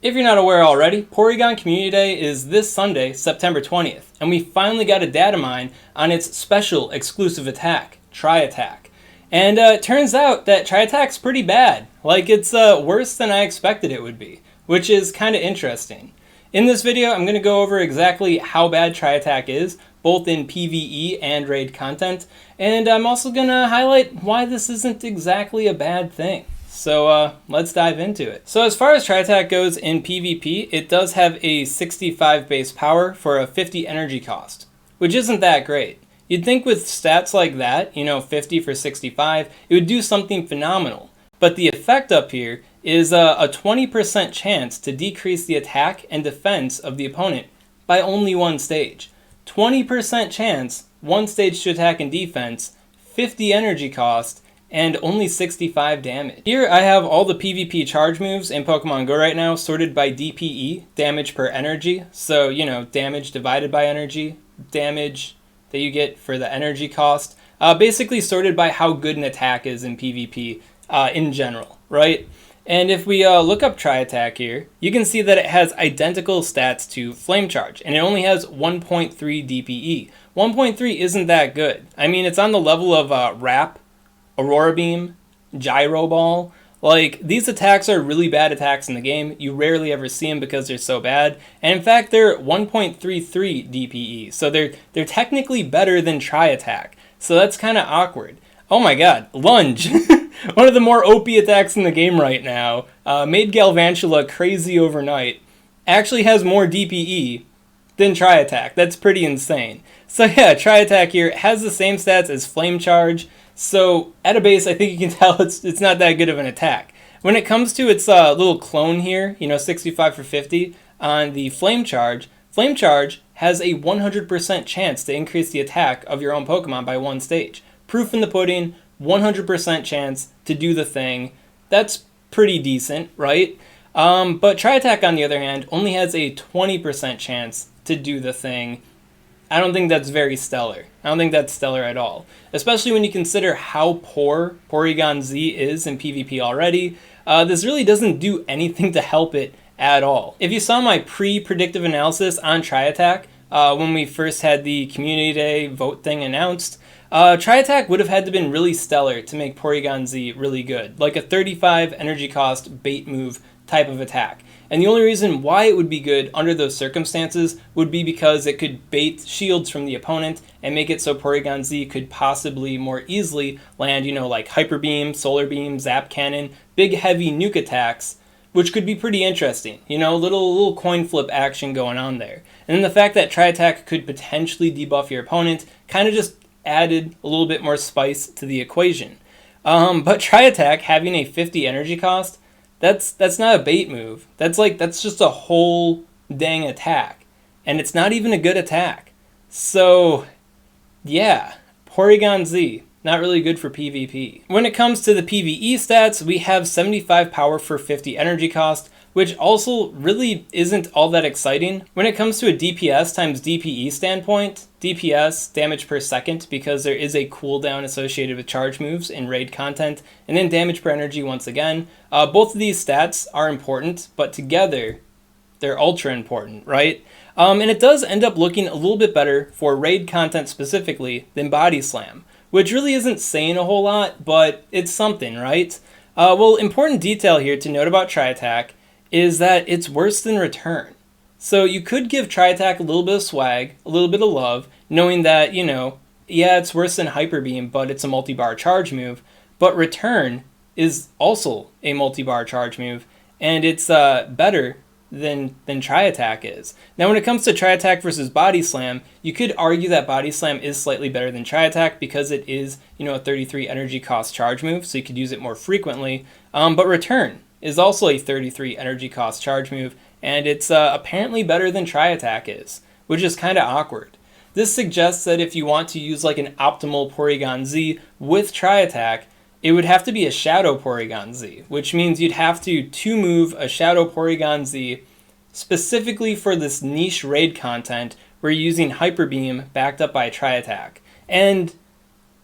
If you're not aware already, Porygon Community Day is this Sunday, September 20th, and we finally got a data mine on its special exclusive attack, Tri-Attack. And it turns out that Tri-Attack's pretty bad. Like, it's worse than I expected it would be, which is kind of interesting. In this video, I'm going to go over exactly how bad Tri-Attack is, both in PvE and raid content, and I'm also going to highlight why this isn't exactly a bad thing. So let's dive into it. So as far as Tri-Attack goes in PvP, it does have a 65 base power for a 50 energy cost, which isn't that great. You'd think with stats like that, 50 for 65, it would do something phenomenal. But the effect up here is a 20% chance to decrease the attack and defense of the opponent by only one stage. 20% chance, one stage to attack and defense, 50 energy cost, and only 65 damage. Here I have all the PvP charge moves in Pokemon Go right now sorted by DPE, damage per energy. So, damage divided by energy, damage that you get for the energy cost. Basically sorted by how good an attack is in PvP in general, right? And if we look up Tri-Attack here, you can see that it has identical stats to Flame Charge, and it only has 1.3 DPE. 1.3 isn't that good. I mean, it's on the level of Wrap, Aurora Beam, Gyro Ball. Like, these attacks are really bad attacks in the game. You rarely ever see them because they're so bad. And in fact, they're 1.33 DPE. So they're technically better than Tri-Attack. So that's kind of awkward. Oh my god, Lunge! One of the more OP attacks in the game right now. Made Galvantula crazy overnight. Actually has more DPE than Tri-Attack. That's pretty insane. So yeah, Tri-Attack here has the same stats as Flame Charge. So at a base, I think you can tell it's not that good of an attack. When it comes to its little clone here, 65 for 50 on the Flame Charge has a 100% chance to increase the attack of your own Pokemon by one stage. Proof in the pudding, 100% chance to do the thing. That's pretty decent, right? But Tri-Attack, on the other hand, only has a 20% chance to do the thing. I don't think that's very stellar. I don't think that's stellar at all. Especially when you consider how poor Porygon-Z is in PvP already. This really doesn't do anything to help it at all. If you saw my pre-predictive analysis on Tri-Attack, when we first had the Community Day vote thing announced, Tri-Attack would have had to have been really stellar to make Porygon-Z really good. Like a 35 energy cost bait move type of attack. And the only reason why it would be good under those circumstances would be because it could bait shields from the opponent and make it so Porygon-Z could possibly more easily land, like Hyper Beam, Solar Beam, Zap Cannon, big heavy nuke attacks, which could be pretty interesting. Little coin flip action going on there. And then the fact that Tri-Attack could potentially debuff your opponent kind of just added a little bit more spice to the equation. But Tri-Attack having a 50 energy cost, that's not a bait move. That's just a whole dang attack. And it's not even a good attack. So, yeah, Porygon-Z, not really good for PvP. When it comes to the PvE stats, we have 75 power for 50 energy cost, which also really isn't all that exciting. When it comes to a DPS times DPE standpoint, DPS, damage per second, because there is a cooldown associated with charge moves in raid content, and then damage per energy once again. Both of these stats are important, but together, they're ultra important, right? And it does end up looking a little bit better for raid content specifically than Body Slam, which really isn't saying a whole lot, but it's something, right? Well, important detail here to note about Tri-Attack is that it's worse than Return. So you could give Tri-Attack a little bit of swag, a little bit of love, knowing that, yeah, it's worse than Hyper Beam, but it's a multi-bar charge move. But Return is also a multi-bar charge move, and it's better than Tri-Attack is. Now, when it comes to Tri-Attack versus Body Slam, you could argue that Body Slam is slightly better than Tri-Attack because it is, a 33 energy cost charge move, so you could use it more frequently. But Return is also a 33 energy cost charge move, and it's apparently better than Tri-Attack is, which is kind of awkward. This suggests that if you want to use like an optimal Porygon-Z with Tri-Attack, it would have to be a Shadow Porygon-Z, which means you'd have to two-move a Shadow Porygon-Z specifically for this niche raid content where you're using Hyper Beam backed up by Tri-Attack. And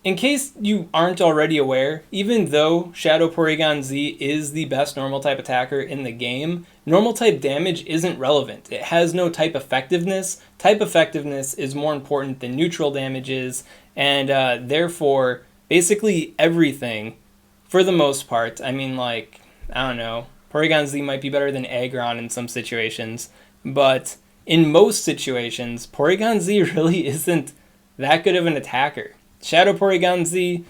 in case you aren't already aware, even though Shadow Porygon-Z is the best normal type attacker in the game, normal type damage isn't relevant. It has no type effectiveness. Type effectiveness is more important than neutral damage is, and therefore, basically everything, for the most part, I mean, like, I don't know, Porygon-Z might be better than Aggron in some situations, but in most situations, Porygon-Z really isn't that good of an attacker. Shadow Porygon-Z,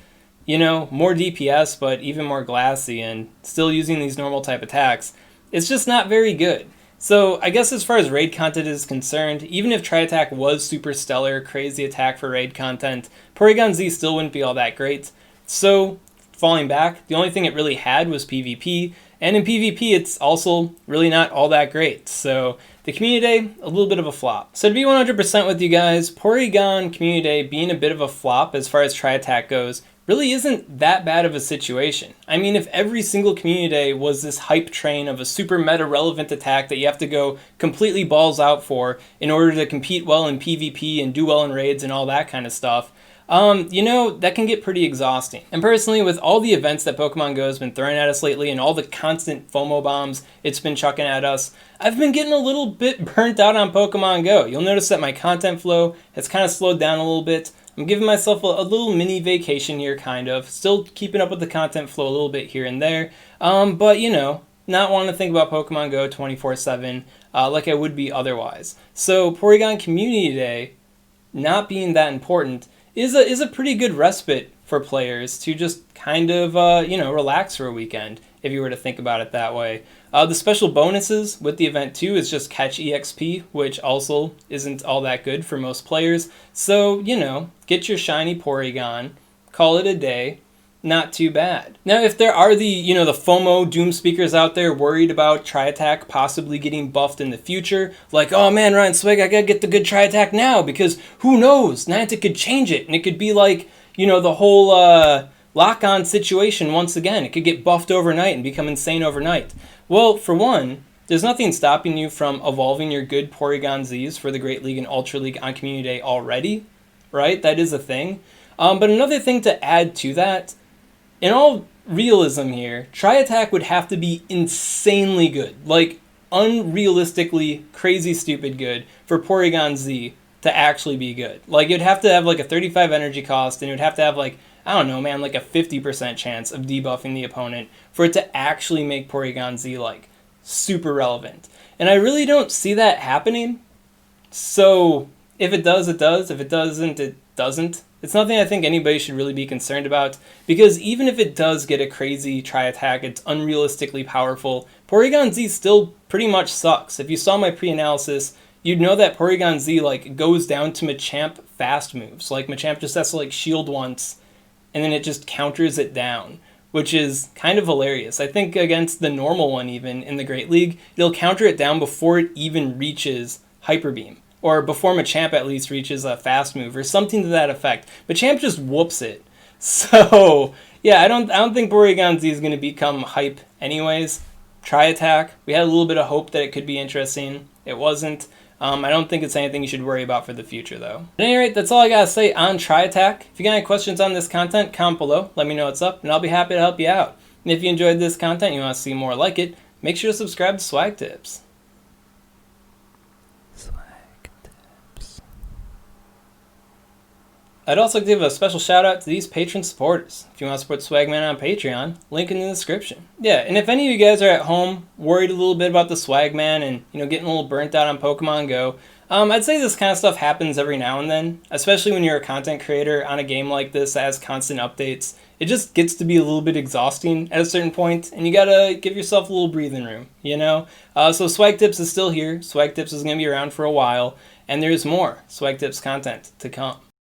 you know, more DPS, but even more glassy, and still using these normal type attacks, it's just not very good. So I guess as far as raid content is concerned, even if Tri-Attack was super stellar, crazy attack for raid content, Porygon-Z still wouldn't be all that great. So falling back, the only thing it really had was PvP, and in PvP it's also really not all that great. So the Community Day, a little bit of a flop. So to be 100% with you guys, Porygon Community Day being a bit of a flop as far as Tri-Attack goes really isn't that bad of a situation. I mean, if every single Community Day was this hype train of a super meta relevant attack that you have to go completely balls out for in order to compete well in PvP and do well in raids and all that kind of stuff, you know, that can get pretty exhausting. And personally, with all the events that Pokemon Go has been throwing at us lately and all the constant FOMO bombs it's been chucking at us, I've been getting a little bit burnt out on Pokemon Go. You'll notice that my content flow has kind of slowed down a little bit. I'm giving myself a little mini vacation here, kind of. Still keeping up with the content flow a little bit here and there. But, you know, not wanting to think about Pokemon Go 24/7 like I would be otherwise. So Porygon Community Day, not being that important, is a pretty good respite for players to just kind of, you know, relax for a weekend, if you were to think about it that way. The special bonuses with the event too is just catch EXP, which also isn't all that good for most players. So, you know, get your shiny Porygon, call it a day, not too bad. Now, if there are the, you know, the FOMO doom speakers out there worried about Tri-Attack possibly getting buffed in the future, like, oh man, Ryan Swag, I gotta get the good Tri-Attack now because who knows, Niantic could change it and it could be like, you know, the whole lock-on situation once again. It could get buffed overnight and become insane overnight. Well, for one, there's nothing stopping you from evolving your good Porygon-Zs for the Great League and Ultra League on Community Day already, right? That is a thing. But another thing to add to that, in all realism here, Tri-Attack would have to be insanely good, like unrealistically crazy stupid good for Porygon-Z to actually be good. Like, you'd have to have like a 35 energy cost, and it would have to have like, I don't know, man, like a 50% chance of debuffing the opponent for it to actually make Porygon-Z like super relevant. And I really don't see that happening. So if it does, it does. If it doesn't, it doesn't. It's nothing I think anybody should really be concerned about, because even if it does get a crazy Tri-Attack, it's unrealistically powerful, Porygon-Z still pretty much sucks. If you saw my pre-analysis, you'd know that Porygon-Z like goes down to Machamp fast moves. Like, Machamp just has to like shield once, and then it just counters it down, which is kind of hilarious. I think against the normal one, even in the Great League, it'll counter it down before it even reaches Hyper Beam, or before Machamp at least reaches a fast move, or something to that effect. Machamp just whoops it. So yeah, I don't think Porygon-Z is going to become hype anyways. Tri-Attack, we had a little bit of hope that it could be interesting. It wasn't. I don't think it's anything you should worry about for the future, though. At any rate, that's all I gotta say on Tri-Attack. If you got any questions on this content, comment below, let me know what's up, and I'll be happy to help you out. And if you enjoyed this content and you want to see more like it, make sure to subscribe to SwagTips. I'd also give a special shout out to these patron supporters. If you want to support Swagman on Patreon, link in the description. Yeah, and if any of you guys are at home worried a little bit about the Swagman and, you know, getting a little burnt out on Pokemon Go, I'd say this kind of stuff happens every now and then, especially when you're a content creator on a game like this that has constant updates. It just gets to be a little bit exhausting at a certain point, and you gotta give yourself a little breathing room, you know? So SwagTips is still here. SwagTips is gonna be around for a while, and there's more SwagTips content to come.